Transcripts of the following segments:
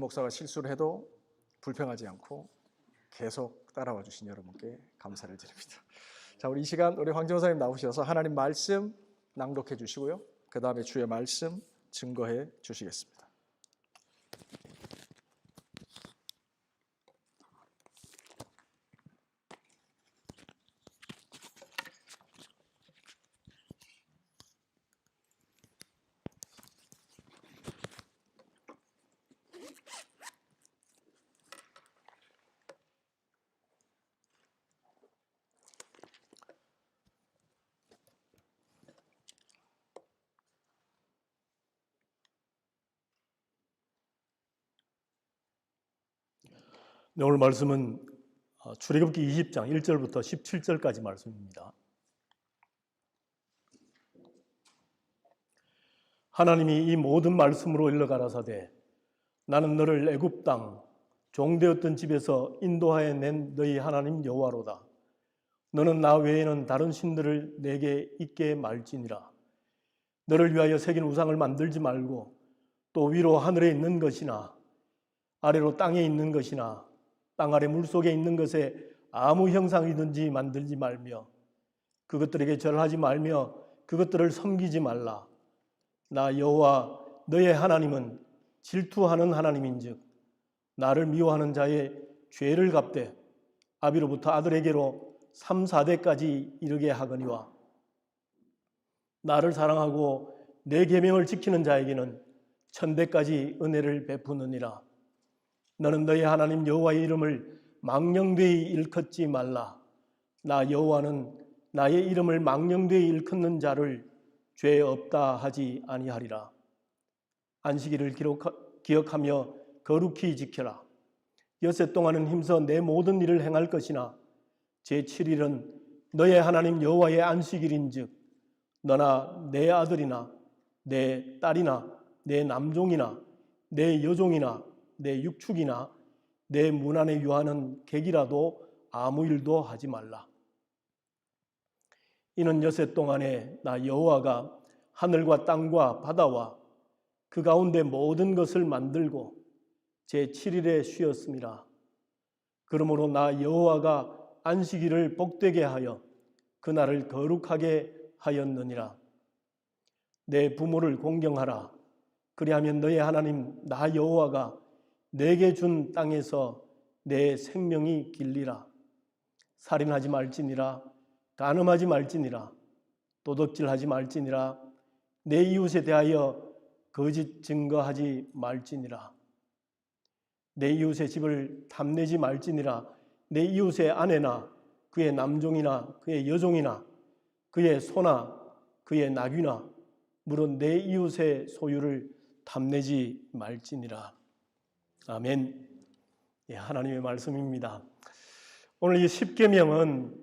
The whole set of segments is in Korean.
목사가 실수를 해도 불평하지 않고 계속 따라와 주신 여러분께 감사를 드립니다. 자, 우리 이 시간 우리 황 전사님 나오셔서 하나님 말씀 낭독해 주시고요. 그 다음에 주의 말씀 증거해 주시겠습니다. 네, 오늘 말씀은 출애굽기 20장 1절부터 17절까지 말씀입니다. 하나님이 이 모든 말씀으로 일러 가라사대 나는 너를 애굽 땅 종되었던 집에서 인도하여 낸 너희 하나님 여호와로다. 너는 나 외에는 다른 신들을 내게 있게 말지니라. 너를 위하여 새긴 우상을 만들지 말고 또 위로 하늘에 있는 것이나 아래로 땅에 있는 것이나 땅 아래 물속에 있는 것에 아무 형상이든지 만들지 말며 그것들에게 절하지 말며 그것들을 섬기지 말라. 나 여호와 너의 하나님은 질투하는 하나님인즉 나를 미워하는 자의 죄를 갚되 아비로부터 아들에게로 3, 4대까지 이르게 하거니와 나를 사랑하고 내 계명을 지키는 자에게는 1000대까지 은혜를 베푸느니라. 너는 너희 하나님 여호와의 이름을 망령되이 일컫지 말라. 나 여호와는 나의 이름을 망령되이 일컫는 자를 죄 없다 하지 아니하리라. 안식일을 기억하며 거룩히 지켜라. 엿새 동안은 힘써 내 모든 일을 행할 것이나 제7일은 너의 하나님 여호와의 안식일인즉 너나 내 아들이나 내 딸이나 내 남종이나 내 여종이나 내 육축이나 내 문 안에 유하는 객이라도 아무 일도 하지 말라. 이는 엿새 동안에 나 여호와가 하늘과 땅과 바다와 그 가운데 모든 것을 만들고 제7일에 쉬었음이라. 그러므로 나 여호와가 안식일을 복되게 하여 그날을 거룩하게 하였느니라. 내 부모를 공경하라. 그리하면 너의 하나님 나 여호와가 내게 준 땅에서 내 생명이 길리라. 살인하지 말지니라. 간음하지 말지니라. 도둑질하지 말지니라. 내 이웃에 대하여 거짓 증거하지 말지니라. 내 이웃의 집을 탐내지 말지니라. 내 이웃의 아내나 그의 남종이나 그의 여종이나 그의 소나 그의 나귀나 물론 내 이웃의 소유를 탐내지 말지니라. 아멘. 예, 하나님의 말씀입니다. 오늘 이 십계명은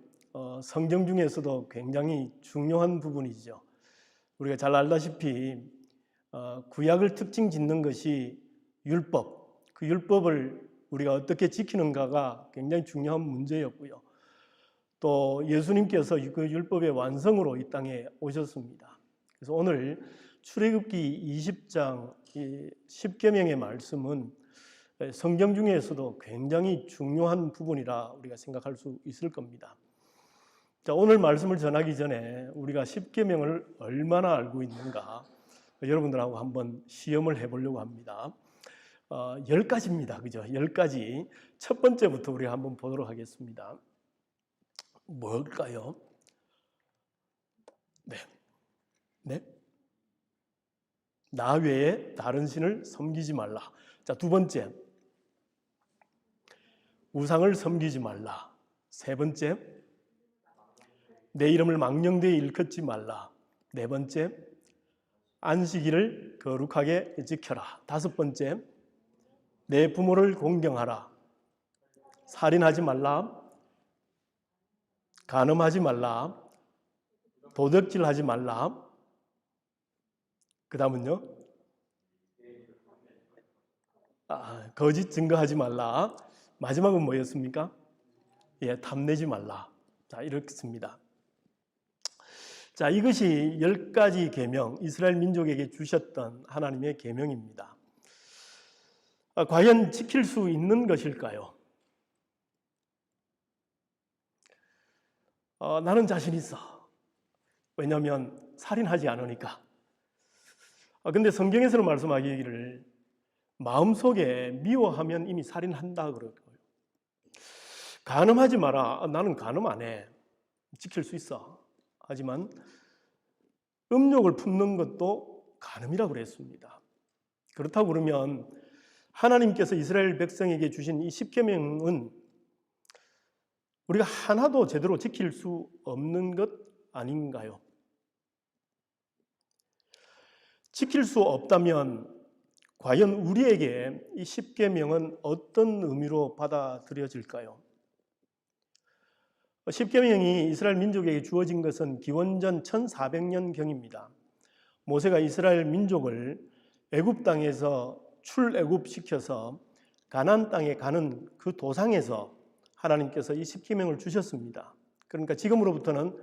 성경 중에서도 굉장히 중요한 부분이죠. 우리가 잘 알다시피 구약을 특징 짓는 것이 율법, 그 율법을 우리가 어떻게 지키는가가 굉장히 중요한 문제였고요. 또 예수님께서 그 율법의 완성으로 이 땅에 오셨습니다. 그래서 오늘 출애굽기 20장 이 십계명의 말씀은 성경 중에서도 굉장히 중요한 부분이라 우리가 생각할 수 있을 겁니다. 자, 오늘 말씀을 전하기 전에 우리가 십계명을 얼마나 알고 있는가 여러분들하고 한번 시험을 해보려고 합니다. 10가지입니다. 그죠? 10가지. 첫 번째부터 우리가 한번 보도록 하겠습니다. 뭘까요? 네. 나 외에 다른 신을 섬기지 말라. 자, 두 번째. 우상을 섬기지 말라. 세 번째. 내 이름을 망령되이 일컫지 말라. 네 번째. 안식일을 거룩하게 지켜라. 다섯 번째. 내 부모를 공경하라. 살인하지 말라. 간음하지 말라. 도둑질하지 말라. 그 다음은요? 거짓 증거하지 말라. 마지막은 뭐였습니까? 예, 탐내지 말라. 자, 이렇습니다. 자, 이것이 10가지 계명, 이스라엘 민족에게 주셨던 하나님의 계명입니다. 과연 지킬 수 있는 것일까요? 나는 자신 있어. 왜냐하면 살인하지 않으니까. 근데 성경에서는 말씀하기를 마음속에 미워하면 이미 살인한다 그러고요. 간음하지 마라. 나는 간음 안 해. 지킬 수 있어. 하지만 음욕을 품는 것도 간음이라고 그랬습니다. 그렇다고 그러면 하나님께서 이스라엘 백성에게 주신 이 십계명은 우리가 하나도 제대로 지킬 수 없는 것 아닌가요? 지킬 수 없다면 과연 우리에게 이 십계명은 어떤 의미로 받아들여질까요? 십계명이 이스라엘 민족에게 주어진 것은 기원전 1400년경입니다. 모세가 이스라엘 민족을 애굽 땅에서 출애굽시켜서 가나안 땅에 가는 그 도상에서 하나님께서 이 십계명을 주셨습니다. 그러니까 지금으로부터는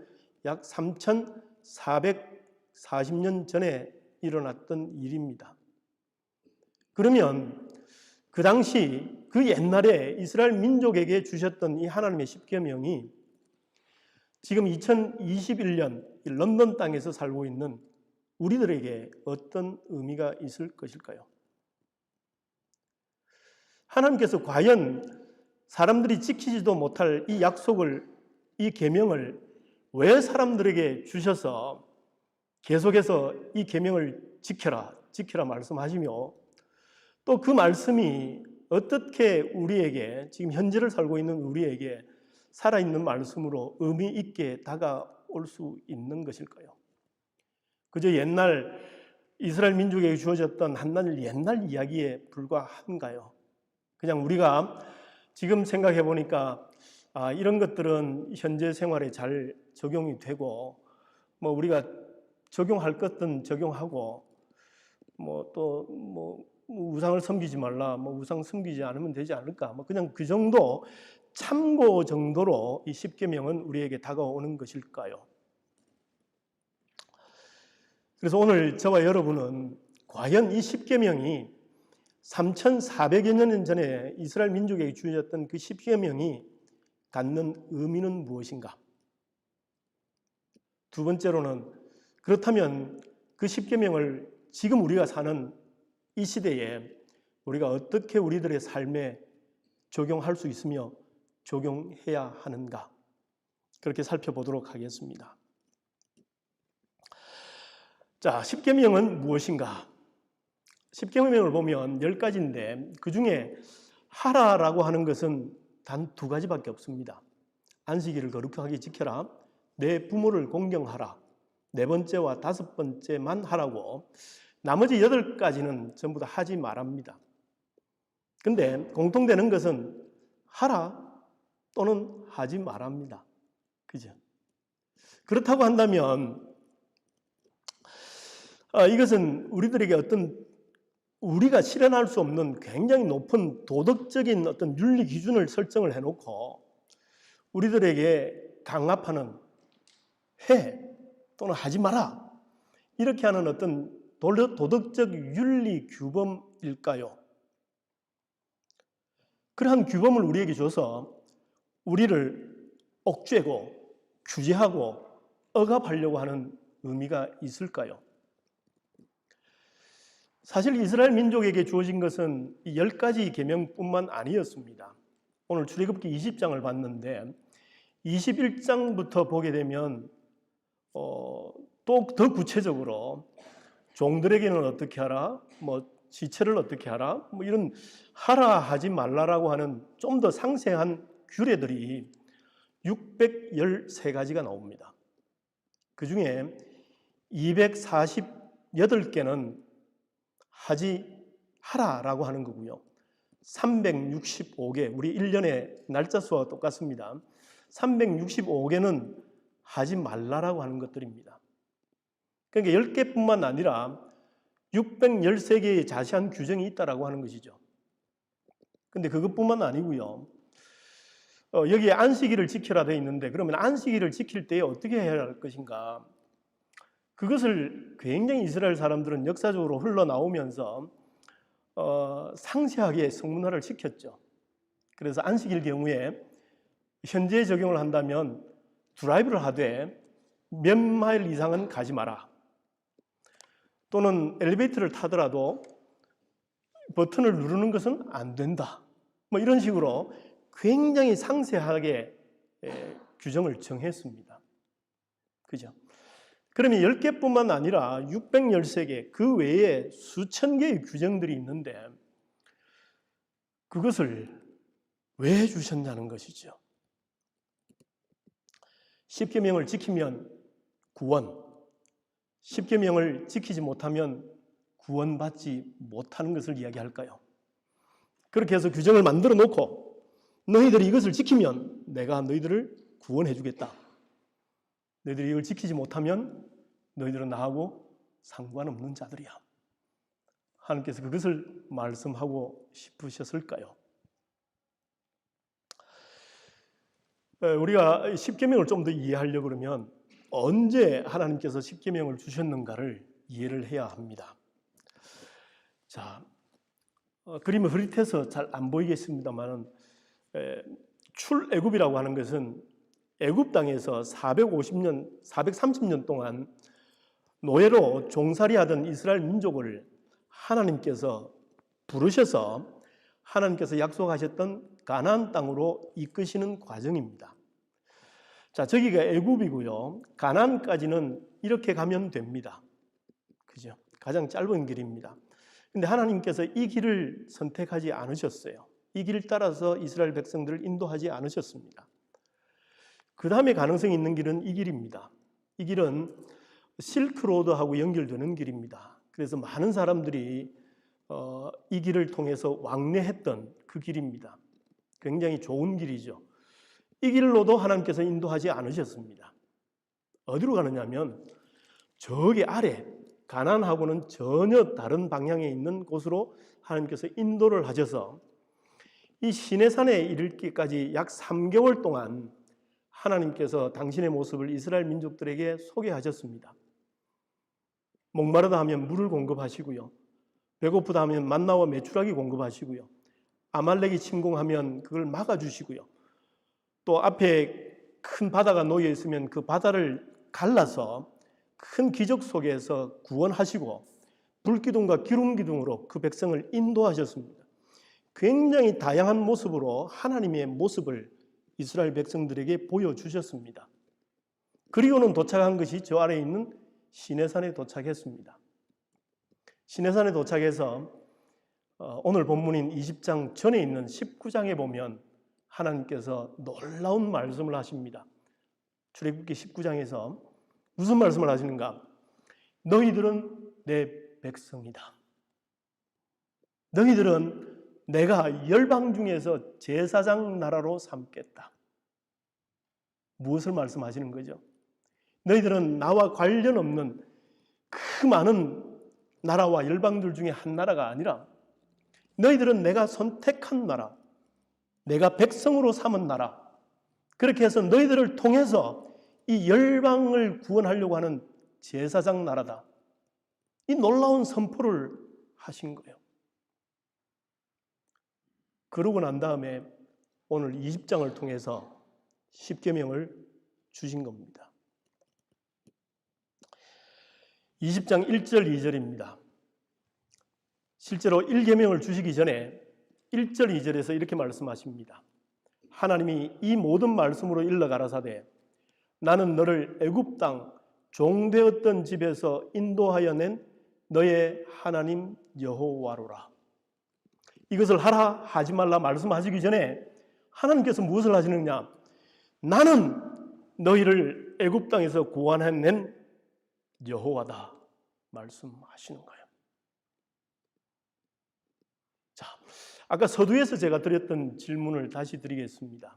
약 3440년 전에 일어났던 일입니다. 그러면 그 당시 그 옛날에 이스라엘 민족에게 주셨던 이 하나님의 십계명이 지금 2021년 런던 땅에서 살고 있는 우리들에게 어떤 의미가 있을 것일까요? 하나님께서 과연 사람들이 지키지도 못할 이 약속을, 이 계명을 왜 사람들에게 주셔서 계속해서 이 계명을 지켜라 말씀하시며 또 그 말씀이 어떻게 우리에게 지금 현재를 살고 있는 우리에게 살아있는 말씀으로 의미 있게 다가올 수 있는 것일까요? 그저 옛날 이스라엘 민족에게 주어졌던 한낱 옛날 이야기에 불과한가요? 그냥 우리가 지금 생각해 보니까 이런 것들은 현재 생활에 잘 적용이 되고 우리가 적용할 것은 적용하고 우상을 섬기지 말라, 우상 섬기지 않으면 되지 않을까, 그냥 그 정도 참고 정도로 이 십계명은 우리에게 다가오는 것일까요? 그래서 오늘 저와 여러분은 과연 이 십계명이 3400여 년 전에 이스라엘 민족에게 주어졌던 그 십계명이 갖는 의미는 무엇인가? 두 번째로는 그렇다면 그 십계명을 지금 우리가 사는 이 시대에 우리가 어떻게 우리들의 삶에 적용할 수 있으며 적용해야 하는가? 그렇게 살펴보도록 하겠습니다. 자, 십계명은 무엇인가? 십계명을 보면 10가지인데 그 중에 하라라고 하는 것은 단 2가지밖에 없습니다. 안식일을 거룩하게 지켜라. 내 부모를 공경하라. 4번째와 5번째만 하라고 나머지 8가지는 전부 다 하지 말합니다. 근데 공통되는 것은 하라 또는 하지 말합니다. 그죠? 그렇다고 한다면 이것은 우리들에게 어떤 우리가 실현할 수 없는 굉장히 높은 도덕적인 어떤 윤리 기준을 설정을 해놓고 우리들에게 강압하는 해 또는 하지 마라 이렇게 하는 어떤 도덕적 윤리 규범일까요? 그러한 규범을 우리에게 줘서 우리를 억죄고 규제하고 억압하려고 하는 의미가 있을까요? 사실 이스라엘 민족에게 주어진 것은 이 10가지 계명뿐만 아니었습니다. 오늘 출애굽기 20장을 봤는데 21장부터 보게 되면 또 더 구체적으로 종들에게는 어떻게 하라, 지체를 어떻게 하라, 이런 하라 하지 말라라고 하는 좀 더 상세한 규례들이 613가지가 나옵니다. 그 중에 248개는 하라라고 하는 거고요. 365개, 우리 1년의 날짜 수와 똑같습니다. 365개는 하지 말라라고 하는 것들입니다. 그러니까 10개뿐만 아니라 613개의 자세한 규정이 있다라고 하는 것이죠. 근데 그것뿐만 아니고요. 여기에 안식일을 지켜라 되어 있는데 그러면 안식일을 지킬 때 어떻게 해야 할 것인가? 그것을 굉장히 이스라엘 사람들은 역사적으로 흘러나오면서 상세하게 성문화를 시켰죠. 그래서 안식일 경우에 현재 적용을 한다면 드라이브를 하되 몇 마일 이상은 가지 마라. 또는 엘리베이터를 타더라도 버튼을 누르는 것은 안 된다. 뭐 이런 식으로 굉장히 상세하게 규정을 정했습니다. 그죠? 그러면 10개뿐만 아니라 613개, 그 외에 수천 개의 규정들이 있는데 그것을 왜 주셨냐는 것이죠. 10계명을 지키면 구원, 10계명을 지키지 못하면 구원받지 못하는 것을 이야기할까요? 그렇게 해서 규정을 만들어 놓고 너희들이 이것을 지키면 내가 너희들을 구원해 주겠다. 너희들이 이걸 지키지 못하면 너희들은 나하고 상관없는 자들이야. 하나님께서 그것을 말씀하고 싶으셨을까요? 우리가 십계명을 좀 더 이해하려고 그러면 언제 하나님께서 십계명을 주셨는가를 이해를 해야 합니다. 자, 그림을 흐릿해서 잘 안 보이겠습니다만 출애굽이라고 하는 것은 애굽 땅에서 430년 동안 노예로 종살이하던 이스라엘 민족을 하나님께서 부르셔서 하나님께서 약속하셨던 가나안 땅으로 이끄시는 과정입니다. 자, 저기가 애굽이고요. 가나안까지는 이렇게 가면 됩니다. 그죠? 가장 짧은 길입니다. 근데 하나님께서 이 길을 선택하지 않으셨어요. 이 길을 따라서 이스라엘 백성들을 인도하지 않으셨습니다. 그 다음에 가능성이 있는 길은 이 길입니다. 이 길은 실크로드하고 연결되는 길입니다. 그래서 많은 사람들이 이 길을 통해서 왕래했던 그 길입니다. 굉장히 좋은 길이죠. 이 길로도 하나님께서 인도하지 않으셨습니다. 어디로 가느냐면 저기 아래 가나안하고는 전혀 다른 방향에 있는 곳으로 하나님께서 인도를 하셔서 이 시내산에 이르기까지 약 3개월 동안 하나님께서 당신의 모습을 이스라엘 민족들에게 소개하셨습니다. 목마르다 하면 물을 공급하시고요. 배고프다 하면 만나와 메추라기 공급하시고요. 아말렉이 침공하면 그걸 막아주시고요. 또 앞에 큰 바다가 놓여 있으면 그 바다를 갈라서 큰 기적 속에서 구원하시고 불기둥과 기름기둥으로 그 백성을 인도하셨습니다. 굉장히 다양한 모습으로 하나님의 모습을 이스라엘 백성들에게 보여주셨습니다. 그리고는 도착한 것이 저 아래에 있는 시내산에 도착했습니다. 시내산에 도착해서 오늘 본문인 20장 전에 있는 19장에 보면 하나님께서 놀라운 말씀을 하십니다. 출애굽기 19장에서 무슨 말씀을 하시는가? 너희들은 내 백성이다. 너희들은 내가 열방 중에서 제사장 나라로 삼겠다. 무엇을 말씀하시는 거죠? 너희들은 나와 관련 없는 그 많은 나라와 열방들 중에 한 나라가 아니라 너희들은 내가 선택한 나라, 내가 백성으로 삼은 나라, 그렇게 해서 너희들을 통해서 이 열방을 구원하려고 하는 제사장 나라다. 이 놀라운 선포를 하신 거예요. 그러고 난 다음에 오늘 20장을 통해서 십계명을 주신 겁니다. 20장 1절 2절입니다. 실제로 1계명을 주시기 전에 1절 2절에서 이렇게 말씀하십니다. 하나님이 이 모든 말씀으로 일러 가라사대 나는 너를 애굽 땅 종되었던 집에서 인도하여 낸 너의 하나님 여호와로라. 이것을 하라 하지 말라 말씀하시기 전에 하나님께서 무엇을 하시느냐? 나는 너희를 애굽 땅에서 구원해낸 여호와다 말씀하시는 거예요. 자, 아까 서두에서 제가 드렸던 질문을 다시 드리겠습니다.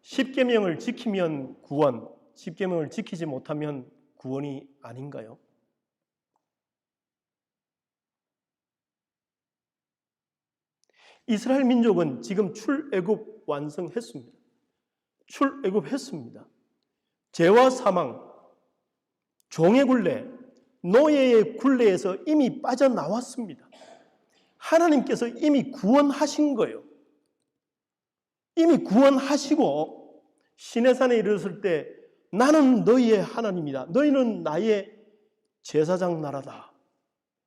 십계명을 지키면 구원, 십계명을 지키지 못하면 구원이 아닌가요? 이스라엘 민족은 지금 출애굽 완성했습니다. 출애굽했습니다. 죄와 사망, 종의 굴레, 노예의 굴레에서 이미 빠져나왔습니다. 하나님께서 이미 구원하신 거예요. 이미 구원하시고 시내산에 이르렀을 때 나는 너희의 하나님이다. 너희는 나의 제사장 나라다.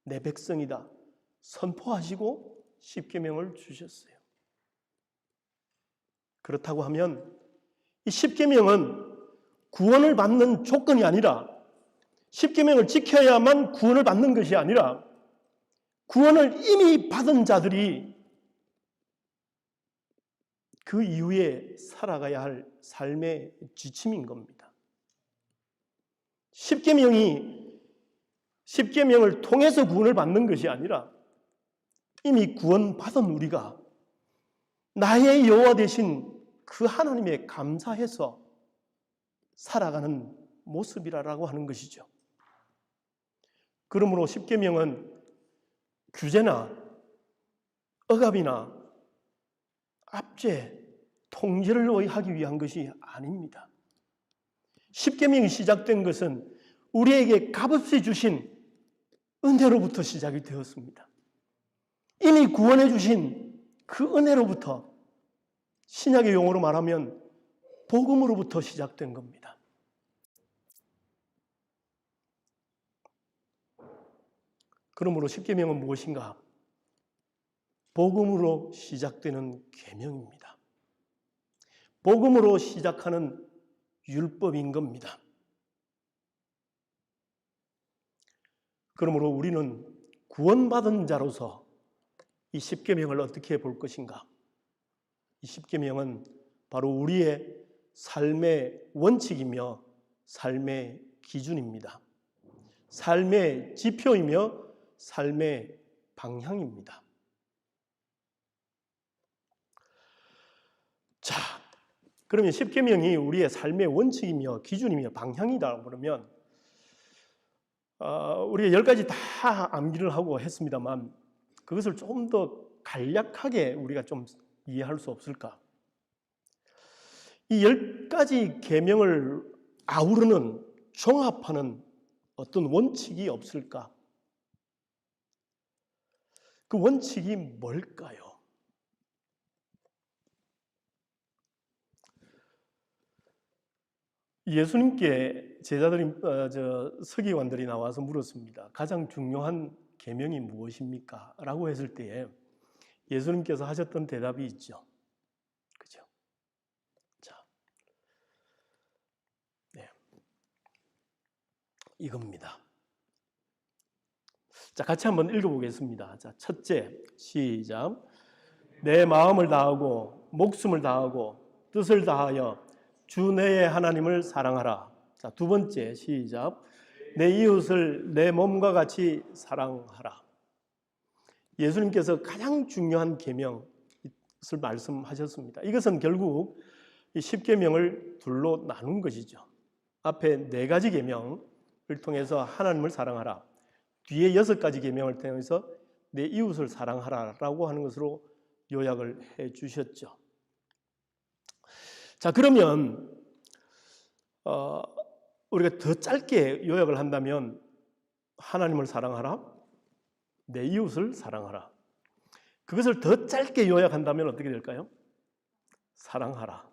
내 백성이다. 선포하시고 십계명을 주셨어요. 그렇다고 하면 이 십계명은 구원을 받는 조건이 아니라, 십계명을 지켜야만 구원을 받는 것이 아니라, 구원을 이미 받은 자들이 그 이후에 살아가야 할 삶의 지침인 겁니다. 십계명을 통해서 구원을 받는 것이 아니라 이미 구원받은 우리가 나의 여호와 되신 그 하나님에 감사해서 살아가는 모습이라고 하는 것이죠. 그러므로 십계명은 규제나 억압이나 압제, 통제를 하기 위한 것이 아닙니다. 십계명이 시작된 것은 우리에게 값없이 주신 은혜로부터 시작이 되었습니다. 이미 구원해 주신 그 은혜로부터, 신약의 용어로 말하면 복음으로부터 시작된 겁니다. 그러므로 십계명은 무엇인가? 복음으로 시작되는 계명입니다. 복음으로 시작하는 율법인 겁니다. 그러므로 우리는 구원받은 자로서 이 십계명을 어떻게 볼 것인가? 이 십계명은 바로 우리의 삶의 원칙이며 삶의 기준입니다. 삶의 지표이며 삶의 방향입니다. 자, 그러면 십계명이 우리의 삶의 원칙이며 기준이며 방향이다 그러면 우리가 10가지 다 암기를 하고 했습니다만 그것을 좀 더 간략하게 우리가 좀 이해할 수 없을까? 이 10가지 계명을 아우르는, 종합하는 어떤 원칙이 없을까? 그 원칙이 뭘까요? 예수님께 제자들이 서기관들이 나와서 물었습니다. 가장 중요한 계명이 무엇입니까? 라고 했을 때에 예수님께서 하셨던 대답이 있죠. 그죠? 자, 네, 이겁니다. 자, 같이 한번 읽어보겠습니다. 자, 첫째, 시작. 내 마음을 다하고 목숨을 다하고 뜻을 다하여 주 너의 하나님을 사랑하라. 자, 두 번째, 시작. 내 이웃을 내 몸과 같이 사랑하라. 예수님께서 가장 중요한 계명을 말씀하셨습니다. 이것은 결국 이 십계명을 둘로 나눈 것이죠. 앞에 4가지 계명을 통해서 하나님을 사랑하라. 뒤에 6가지 계명을 통해서 내 이웃을 사랑하라라고 하는 것으로 요약을 해 주셨죠. 자, 그러면 우리가 더 짧게 요약을 한다면 하나님을 사랑하라, 내 이웃을 사랑하라. 그것을 더 짧게 요약한다면 어떻게 될까요? 사랑하라.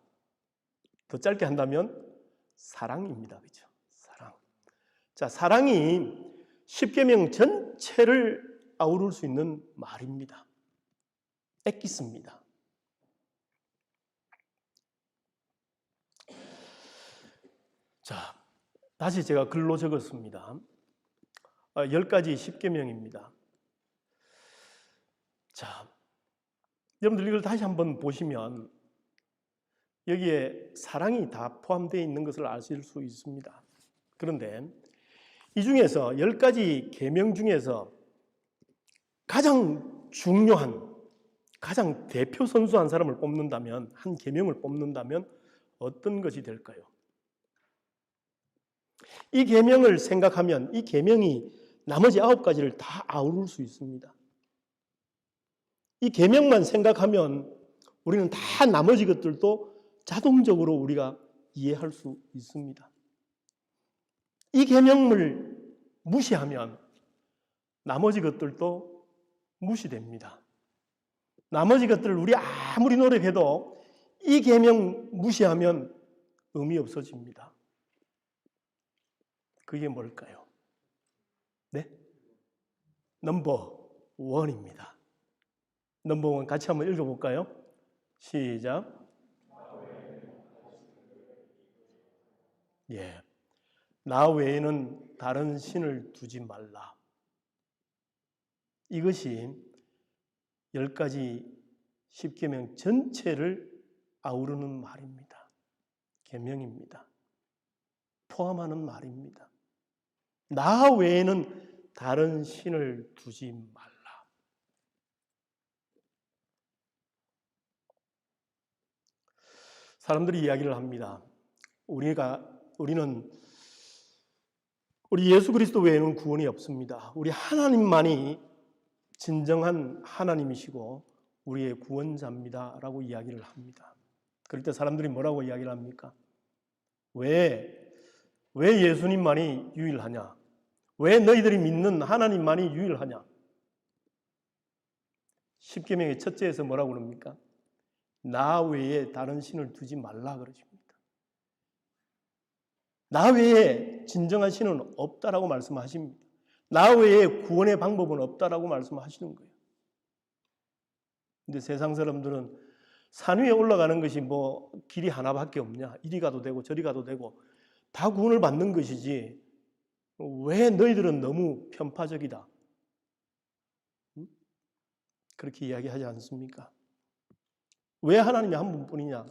더 짧게 한다면 사랑입니다. 그렇죠? 사랑. 자, 사랑이 십계명 전체를 아우를 수 있는 말입니다. 엑기스입니다. 자, 다시 제가 글로 적었습니다. 10가지 십계명입니다. 자, 여러분들 이걸 다시 한번 보시면 여기에 사랑이 다 포함되어 있는 것을 아실 수 있습니다. 그런데 이 중에서 10가지 계명 중에서 가장 중요한, 가장 대표 선수한 사람을 뽑는다면, 한 계명을 뽑는다면 어떤 것이 될까요? 이 계명을 생각하면 이 계명이 나머지 9가지를 다 아우를 수 있습니다. 이 계명만 생각하면 우리는 다 나머지 것들도 자동적으로 우리가 이해할 수 있습니다. 이 계명을 무시하면 나머지 것들도 무시됩니다. 나머지 것들을 우리 아무리 노력해도 이 계명 무시하면 의미 없어집니다. 그게 뭘까요? 네? 넘버 원입니다. 넘버 원 같이 한번 읽어볼까요? 시작. 예. 나 외에는 다른 신을 두지 말라. 이것이 10가지 십계명 전체를 아우르는 말입니다. 계명입니다. 포함하는 말입니다. 나 외에는 다른 신을 두지 말라. 사람들이 이야기를 합니다. 우리는 우리 예수 그리스도 외에는 구원이 없습니다. 우리 하나님만이 진정한 하나님이시고 우리의 구원자입니다라고 이야기를 합니다. 그럴 때 사람들이 뭐라고 이야기를 합니까? 왜 예수님만이 유일하냐? 왜 너희들이 믿는 하나님만이 유일하냐? 십계명의 첫째에서 뭐라고 그럽니까? 나 외에 다른 신을 두지 말라 그러십니다. 나 외에 진정한 신은 없다라고 말씀하십니다. 나 외에 구원의 방법은 없다라고 말씀하시는 거예요. 근데 세상 사람들은 산 위에 올라가는 것이 뭐 길이 하나밖에 없냐? 이리 가도 되고 저리 가도 되고 다 구원을 받는 것이지 왜 너희들은 너무 편파적이다? 그렇게 이야기하지 않습니까? 왜 하나님이 한 분뿐이냐?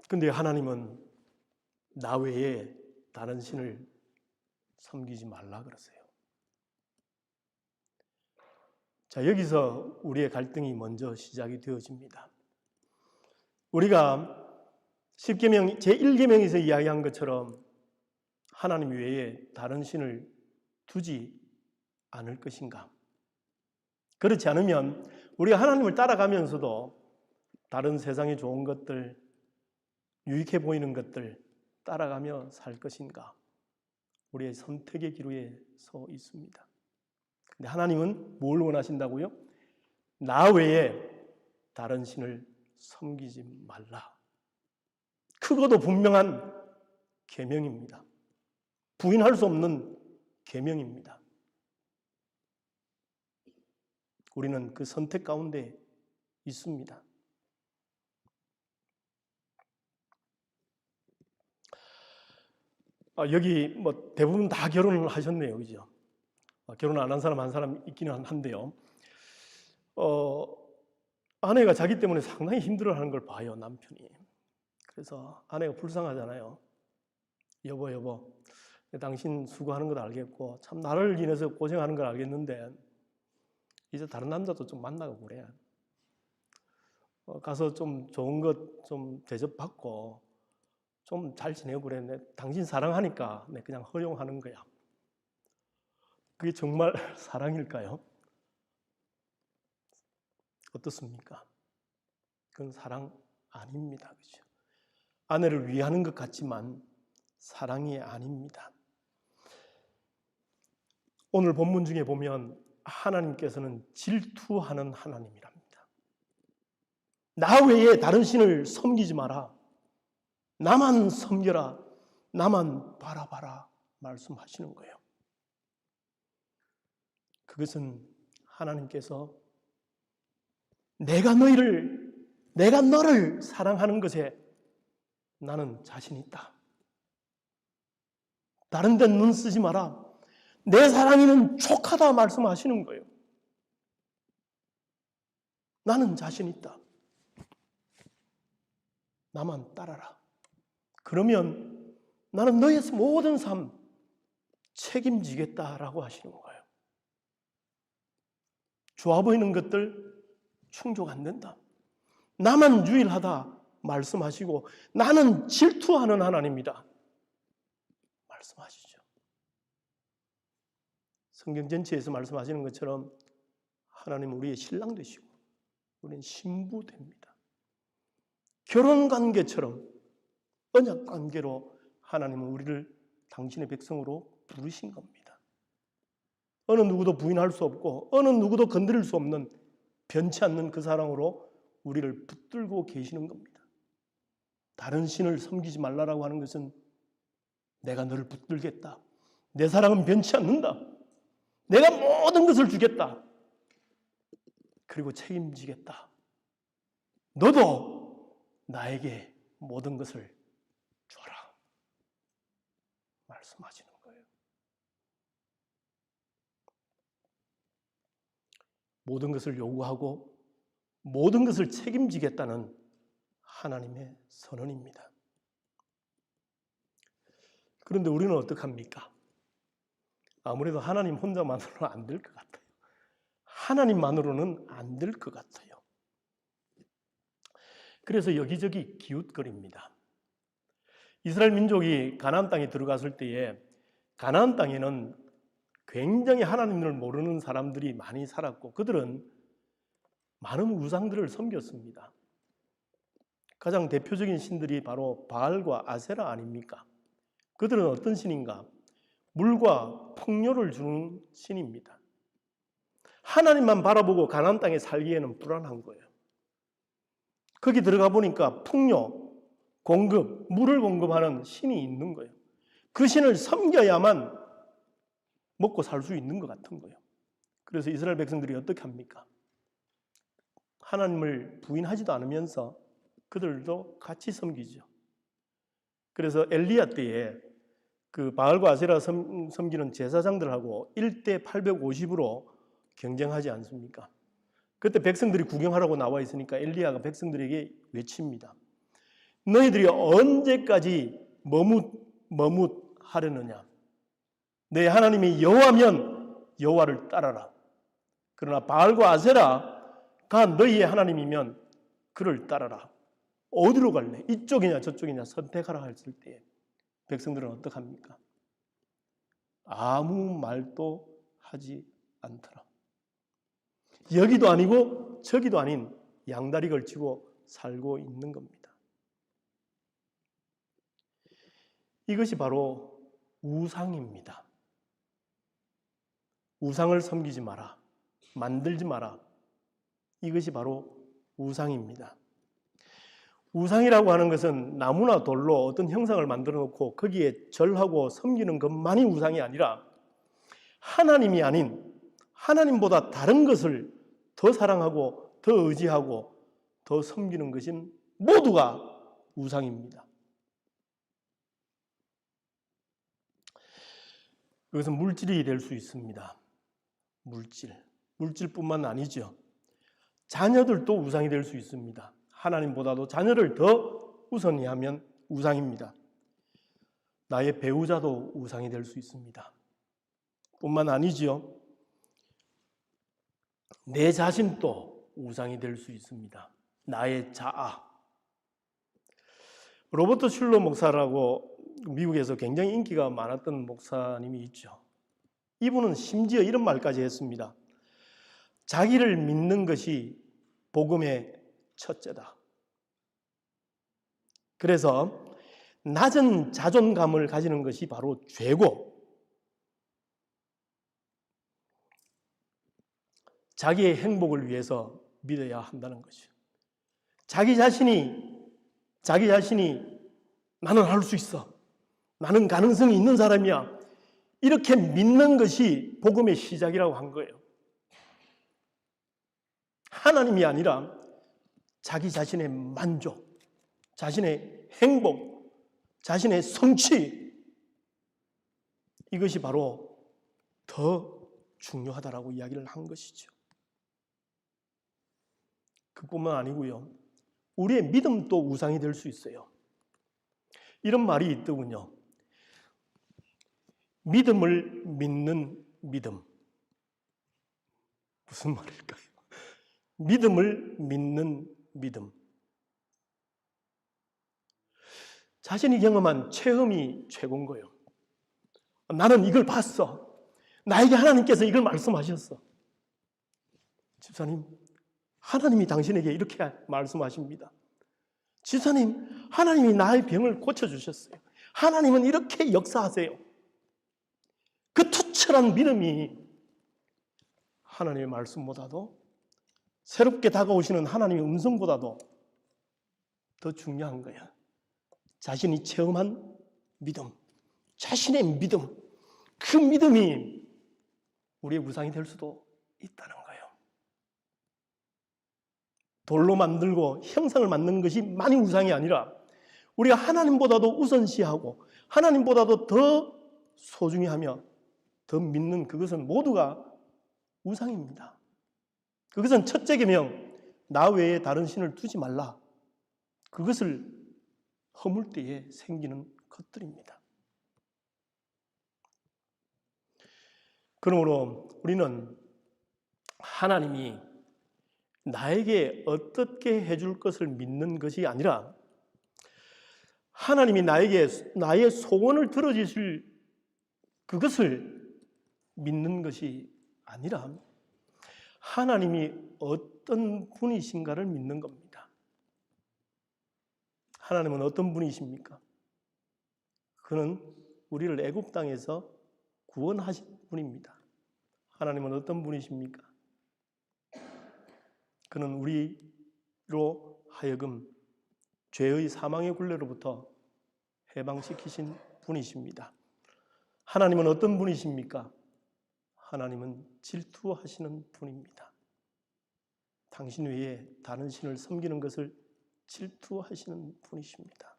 근데 하나님은 나 외에 다른 신을 섬기지 말라 그러세요. 자, 여기서 우리의 갈등이 먼저 시작이 되어집니다. 우리가 십계명 제1계명에서 이야기한 것처럼 하나님 외에 다른 신을 두지 않을 것인가? 그렇지 않으면 우리가 하나님을 따라가면서도 다른 세상의 좋은 것들, 유익해 보이는 것들 따라가며 살 것인가? 우리의 선택의 기로에 서 있습니다. 근데 하나님은 뭘 원하신다고요? 나 외에 다른 신을 섬기지 말라. 크고도 분명한 계명입니다. 부인할 수 없는 계명입니다. 우리는 그 선택 가운데 있습니다. 여기 뭐 대부분 다 결혼을 하셨네요, 그죠? 결혼 안 한 사람 한 사람 있기는 한데요. 아내가 자기 때문에 상당히 힘들어하는 걸 봐요, 남편이. 그래서 아내가 불쌍하잖아요. 여보, 당신 수고하는 걸 알겠고 참 나를 인해서 고생하는 걸 알겠는데 이제 다른 남자도 좀 만나고 그래. 가서 좀 좋은 것 좀 대접받고 좀 잘 지내고 그래. 당신 사랑하니까 그냥 허용하는 거야. 그게 정말 사랑일까요? 어떻습니까? 그건 사랑 아닙니다. 그죠? 아내를 위하는 것 같지만 사랑이 아닙니다. 오늘 본문 중에 보면 하나님께서는 질투하는 하나님이랍니다. 나 외에 다른 신을 섬기지 마라. 나만 섬겨라. 나만 바라봐라. 말씀하시는 거예요. 그것은 하나님께서 내가 너를 사랑하는 것에 나는 자신 있다. 다른 데 눈 쓰지 마라. 내 사랑이는 촉하다 말씀하시는 거예요. 나는 자신 있다. 나만 따라라. 그러면 나는 너의 모든 삶 책임지겠다라고 하시는 거예요. 좋아 보이는 것들 충족 안 된다. 나만 유일하다 말씀하시고 나는 질투하는 하나님이다 말씀하시죠. 성경 전체에서 말씀하시는 것처럼 하나님은 우리의 신랑 되시고 우리는 신부 됩니다. 결혼관계처럼 언약관계로 하나님은 우리를 당신의 백성으로 부르신 겁니다. 어느 누구도 부인할 수 없고 어느 누구도 건드릴 수 없는 변치 않는 그 사랑으로 우리를 붙들고 계시는 겁니다. 다른 신을 섬기지 말라라고 하는 것은 내가 너를 붙들겠다. 내 사랑은 변치 않는다. 내가 모든 것을 주겠다. 그리고 책임지겠다. 너도 나에게 모든 것을 줘라. 말씀하시는 거예요. 모든 것을 요구하고 모든 것을 책임지겠다는 하나님의 선언입니다. 그런데 우리는 어떡합니까? 아무래도 하나님 혼자만으로는 안 될 것 같아요. 하나님만으로는 안 될 것 같아요. 그래서 여기저기 기웃거립니다. 이스라엘 민족이 가나안 땅에 들어갔을 때에 가나안 땅에는 굉장히 하나님을 모르는 사람들이 많이 살았고 그들은 많은 우상들을 섬겼습니다. 가장 대표적인 신들이 바로 바알과 아세라 아닙니까? 그들은 어떤 신인가? 물과 풍요를 주는 신입니다. 하나님만 바라보고 가나안 땅에 살기에는 불안한 거예요. 거기 들어가 보니까 풍요, 공급, 물을 공급하는 신이 있는 거예요. 그 신을 섬겨야만 먹고 살 수 있는 것 같은 거예요. 그래서 이스라엘 백성들이 어떻게 합니까? 하나님을 부인하지도 않으면서 그들도 같이 섬기죠. 그래서 엘리야 때에 그 바알과 아세라 섬기는 제사장들하고 1대 850으로 경쟁하지 않습니까? 그때 백성들이 구경하라고 나와 있으니까 엘리야가 백성들에게 외칩니다. 너희들이 언제까지 머뭇하려느냐? 내 하나님이 여호와면 여호와를 따라라. 그러나 바알과 아세라가 너희의 하나님이면 그를 따라라. 어디로 갈래? 이쪽이냐 저쪽이냐 선택하라 했을 때 백성들은 어떡합니까? 아무 말도 하지 않더라. 여기도 아니고 저기도 아닌 양다리 걸치고 살고 있는 겁니다. 이것이 바로 우상입니다. 우상을 섬기지 마라. 만들지 마라. 이것이 바로 우상입니다. 우상이라고 하는 것은 나무나 돌로 어떤 형상을 만들어 놓고 거기에 절하고 섬기는 것만이 우상이 아니라 하나님이 아닌 하나님보다 다른 것을 더 사랑하고 더 의지하고 더 섬기는 것인 모두가 우상입니다. 그것은 물질이 될 수 있습니다. 물질뿐만 아니죠. 자녀들도 우상이 될 수 있습니다. 하나님보다도 자녀를 더 우선히 하면 우상입니다. 나의 배우자도 우상이 될 수 있습니다. 뿐만 아니지요. 내 자신도 우상이 될 수 있습니다. 나의 자아. 로버트 슐러 목사라고 미국에서 굉장히 인기가 많았던 목사님이 있죠. 이분은 심지어 이런 말까지 했습니다. 자기를 믿는 것이 복음의 첫째다. 그래서 낮은 자존감을 가지는 것이 바로 죄고 자기의 행복을 위해서 믿어야 한다는 것이죠. 자기 자신이 나는 할 수 있어. 나는 가능성이 있는 사람이야. 이렇게 믿는 것이 복음의 시작이라고 한 거예요. 하나님이 아니라 자기 자신의 만족, 자신의 행복, 자신의 성취, 이것이 바로 더 중요하다라고 이야기를 한 것이죠. 그뿐만 아니고요. 우리의 믿음도 우상이 될 수 있어요. 이런 말이 있더군요. 믿음을 믿는 믿음. 무슨 말일까요? 믿음을 믿는 믿음. 자신이 경험한 체험이 최고인 거예요. 나는 이걸 봤어. 나에게 하나님께서 이걸 말씀하셨어. 집사님, 하나님이 당신에게 이렇게 말씀하십니다. 집사님, 하나님이 나의 병을 고쳐주셨어요. 하나님은 이렇게 역사하세요. 투철한 믿음이 하나님의 말씀보다도 새롭게 다가오시는 하나님의 음성보다도 더 중요한 거야. 자신이 체험한 믿음, 자신의 믿음, 그 믿음이 우리의 우상이 될 수도 있다는 거예요. 돌로 만들고 형상을 만든 것이 만이 우상이 아니라 우리가 하나님보다도 우선시하고 하나님보다도 더 소중히 하며 더 믿는 그것은 모두가 우상입니다. 그것은 첫째 계명, 나 외에 다른 신을 두지 말라. 그것을 허물 때에 생기는 것들입니다. 그러므로 우리는 하나님이 나에게 어떻게 해줄 것을 믿는 것이 아니라 하나님이 나에게 나의 소원을 들어주실 그것을 믿는 것이 아니라 하나님이 어떤 분이신가를 믿는 겁니다. 하나님은 어떤 분이십니까? 그는 우리를 애굽 땅에서 구원하신 분입니다. 하나님은 어떤 분이십니까? 그는 우리로 하여금 죄의 사망의 굴레로부터 해방시키신 분이십니다. 하나님은 어떤 분이십니까? 하나님은 질투하시는 분입니다. 당신 외에 다른 신을 섬기는 것을 질투하시는 분이십니다.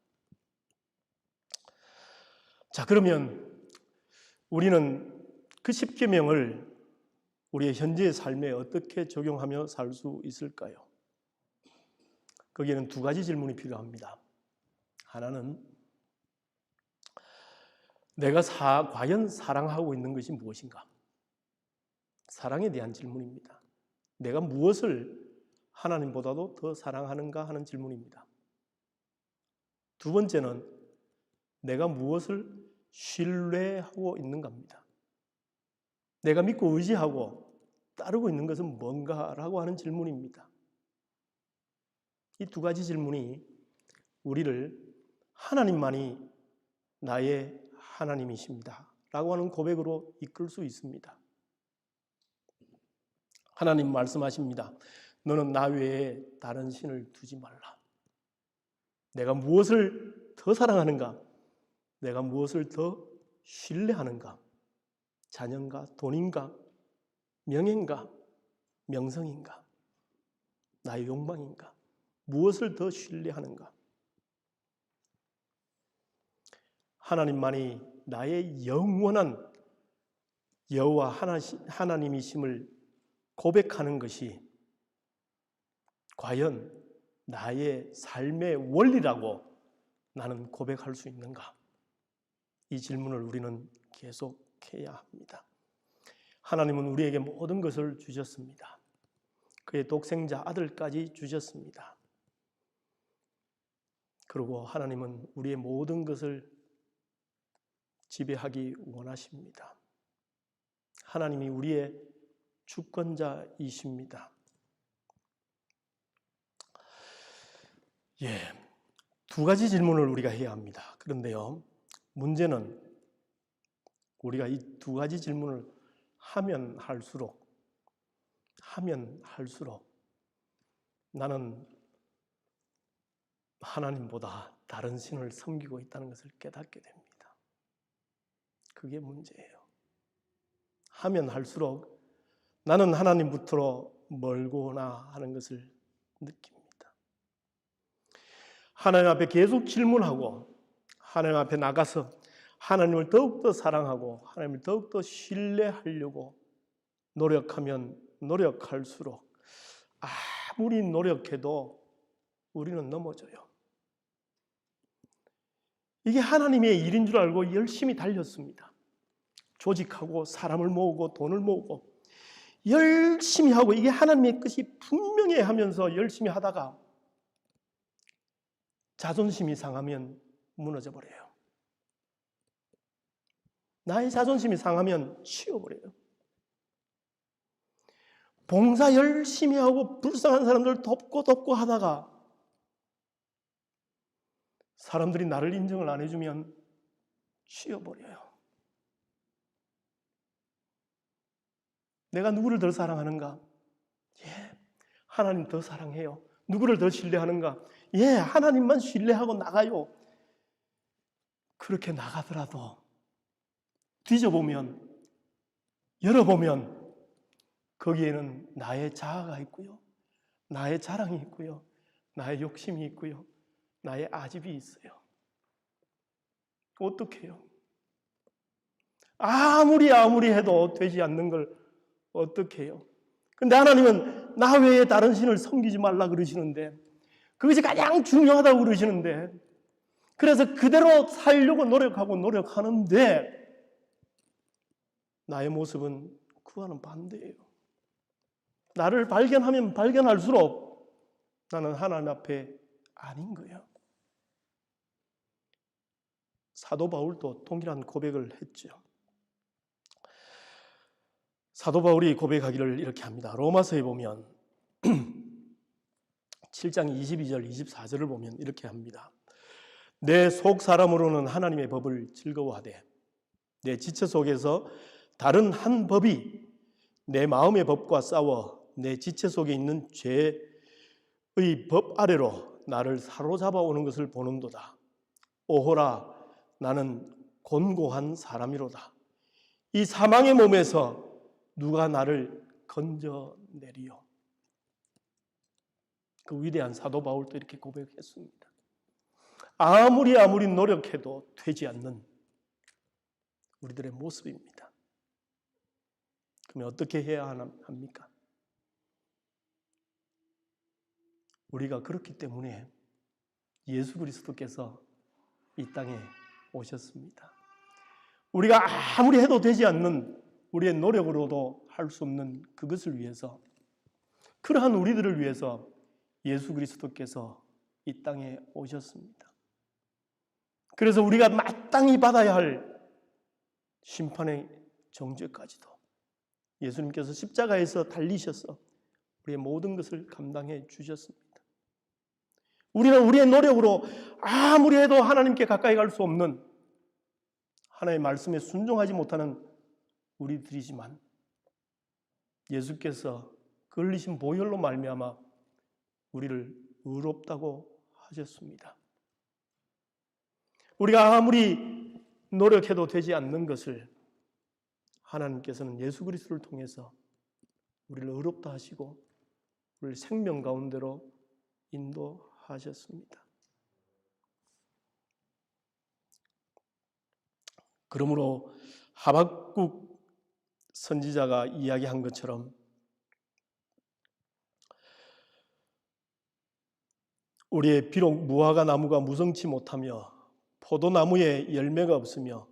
자, 그러면 우리는 그 10계명을 우리의 현재의 삶에 어떻게 적용하며 살 수 있을까요? 거기에는 두 가지 질문이 필요합니다. 하나는 내가 과연 사랑하고 있는 것이 무엇인가? 사랑에 대한 질문입니다. 내가 무엇을 하나님보다도 더 사랑하는가 하는 질문입니다. 두 번째는 내가 무엇을 신뢰하고 있는가입니다. 내가 믿고 의지하고 따르고 있는 것은 뭔가라고 하는 질문입니다. 이 두 가지 질문이 우리를 하나님만이 나의 하나님이십니다 라고 하는 고백으로 이끌 수 있습니다. 하나님 말씀하십니다. 너는 나 외에 다른 신을 두지 말라. 내가 무엇을 더 사랑하는가? 내가 무엇을 더 신뢰하는가? 자녀인가? 돈인가? 명예인가? 명성인가? 나의 욕망인가? 무엇을 더 신뢰하는가? 하나님만이 나의 영원한 여호와 하나님이심을 고백하는 것이 과연 나의 삶의 원리라고 나는 고백할 수 있는가? 이 질문을 우리는 계속해야 합니다. 하나님은 우리에게 모든 것을 주셨습니다. 그의 독생자 아들까지 주셨습니다. 그리고 하나님은 우리의 모든 것을 지배하기 원하십니다. 하나님이 우리의 주권자이십니다. 두 가지 질문을 우리가 해야 합니다. 그런데요, 문제는 우리가 이 두 가지 질문을 하면 할수록 나는 하나님보다 다른 신을 섬기고 있다는 것을 깨닫게 됩니다. 그게 문제예요. 하면 할수록 나는 하나님부터 멀구나 하는 것을 느낍니다. 하나님 앞에 계속 질문하고 하나님 앞에 나가서 하나님을 더욱더 사랑하고 하나님을 더욱더 신뢰하려고 노력하면 노력할수록 아무리 노력해도 우리는 넘어져요. 이게 하나님의 일인 줄 알고 열심히 달렸습니다. 조직하고 사람을 모으고 돈을 모으고 열심히 하고 이게 하나님의 뜻이 분명해 하면서 열심히 하다가 자존심이 상하면 무너져 버려요. 나의 자존심이 상하면 치워버려요. 봉사 열심히 하고 불쌍한 사람들 돕고 하다가 사람들이 나를 인정을 안 해주면 치워버려요. 내가 누구를 더 사랑하는가? 예, 하나님 더 사랑해요. 누구를 더 신뢰하는가? 예, 하나님만 신뢰하고 나가요. 그렇게 나가더라도 뒤져보면, 열어보면 거기에는 나의 자아가 있고요, 나의 자랑이 있고요, 나의 욕심이 있고요, 나의 아집이 있어요. 어떡해요? 아무리 해도 되지 않는 걸 어떻게 해요? 근데 하나님은 나 외에 다른 신을 섬기지 말라 그러시는데, 그것이 가장 중요하다고 그러시는데, 그래서 그대로 살려고 노력하는데 나의 모습은 그와는 반대예요. 나를 발견하면 발견할수록 나는 하나님 앞에 아닌 거예요. 사도 바울도 동일한 고백을 했죠. 사도 바울이 고백하기를 이렇게 합니다. 로마서에 보면 7장 22절 24절을 보면 이렇게 합니다. 내 속 사람으로는 하나님의 법을 즐거워하되 내 지체 속에서 다른 한 법이 내 마음의 법과 싸워 내 지체 속에 있는 죄의 법 아래로 나를 사로잡아 오는 것을 보는도다. 오호라, 나는 곤고한 사람이로다. 이 사망의 몸에서 누가 나를 건져내리요? 그 위대한 사도 바울도 이렇게 고백했습니다. 아무리 노력해도 되지 않는 우리들의 모습입니다. 그러면 어떻게 해야 합니까? 우리가 그렇기 때문에 예수 그리스도께서 이 땅에 오셨습니다. 우리가 아무리 해도 되지 않는 우리의 노력으로도 할 수 없는 그것을 위해서, 그러한 우리들을 위해서 예수 그리스도께서 이 땅에 오셨습니다. 그래서 우리가 마땅히 받아야 할 심판의 정죄까지도 예수님께서 십자가에서 달리셔서 우리의 모든 것을 감당해 주셨습니다. 우리는 우리의 노력으로 아무리 해도 하나님께 가까이 갈 수 없는, 하나님의 말씀에 순종하지 못하는 우리들이지만 예수께서 그 흘리신 보혈로 말미암아 우리를 의롭다고 하셨습니다. 우리가 아무리 노력해도 되지 않는 것을 하나님께서는 예수 그리스도를 통해서 우리를 의롭다 하시고 우리를 생명 가운데로 인도하셨습니다. 그러므로 하박국 선지자가 이야기한 것처럼 우리의 비록 무화과 나무가 무성치 못하며 포도나무에 열매가 없으며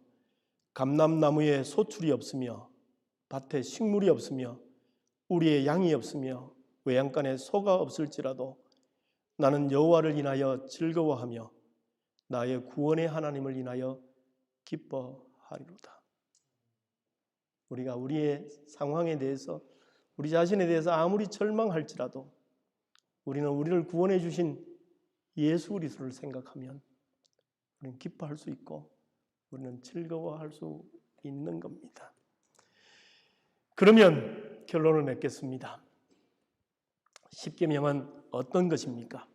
감람나무에 소출이 없으며 밭에 식물이 없으며 우리의 양이 없으며 외양간에 소가 없을지라도 나는 여호와를 인하여 즐거워하며 나의 구원의 하나님을 인하여 기뻐하리로다. 우리가 우리의 상황에 대해서, 우리 자신에 대해서 아무리 절망할지라도 우리는 우리를 구원해 주신 예수 그리스도를 생각하면 우리는 기뻐할 수 있고 우리는 즐거워할 수 있는 겁니다. 그러면 결론을 맺겠습니다. 십계명은 어떤 것입니까?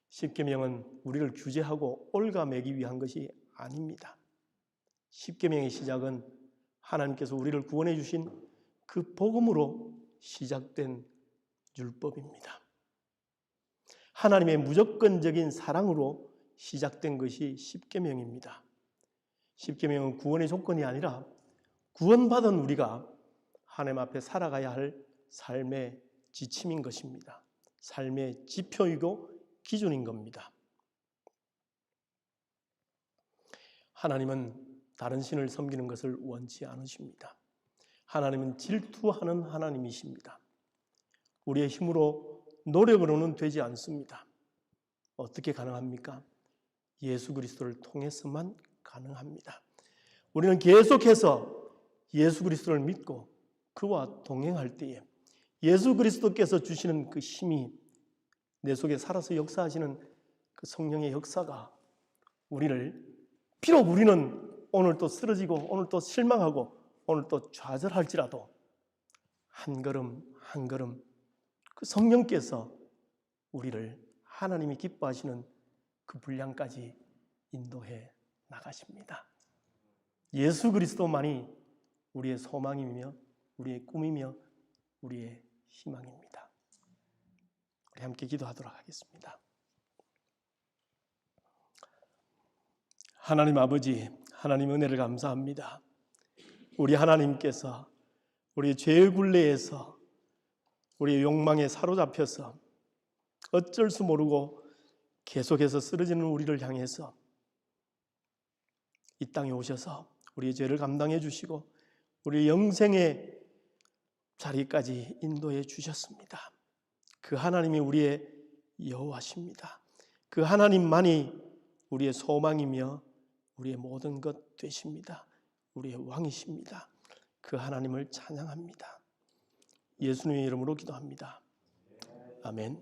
십계명은 우리를 규제하고 올가매기 위한 것이 아닙니다. 십계명의 시작은 하나님께서 우리를 구원해 주신 그 복음으로 시작된 율법입니다. 하나님의 무조건적인 사랑으로 시작된 것이 십계명입니다. 십계명은 구원의 조건이 아니라 구원받은 우리가 하나님 앞에 살아가야 할 삶의 지침인 것입니다. 삶의 지표이고 기준인 겁니다. 하나님은 다른 신을 섬기는 것을 원치 않으십니다. 하나님은 질투하는 하나님이십니다. 우리의 힘으로 노력으로는 되지 않습니다. 어떻게 가능합니까? 예수 그리스도를 통해서만 가능합니다. 우리는 계속해서 예수 그리스도를 믿고 그와 동행할 때에 예수 그리스도께서 주시는 그 힘이 내 속에 살아서 역사하시는 그 성령의 역사가 우리를, 비록 우리는 오늘 또 쓰러지고 오늘 또 실망하고 오늘 또 좌절할지라도 한 걸음 한 걸음 그 성령께서 우리를 하나님이 기뻐하시는 그 분량까지 인도해 나가십니다. 예수 그리스도만이 우리의 소망이며 우리의 꿈이며 우리의 희망입니다. 우리 함께 기도하도록 하겠습니다. 하나님 아버지, 하나님 은혜를 감사합니다. 우리 하나님께서 우리의 죄의 굴레에서 우리의 욕망에 사로잡혀서 어쩔 수 모르고 계속해서 쓰러지는 우리를 향해서 이 땅에 오셔서 우리의 죄를 감당해 주시고 우리의 영생의 자리까지 인도해 주셨습니다. 그 하나님이 우리의 여호와십니다. 그 하나님만이 우리의 소망이며 우리의 모든 것 되십니다. 우리의 왕이십니다. 그 하나님을 찬양합니다. 예수님의 이름으로 기도합니다. 아멘.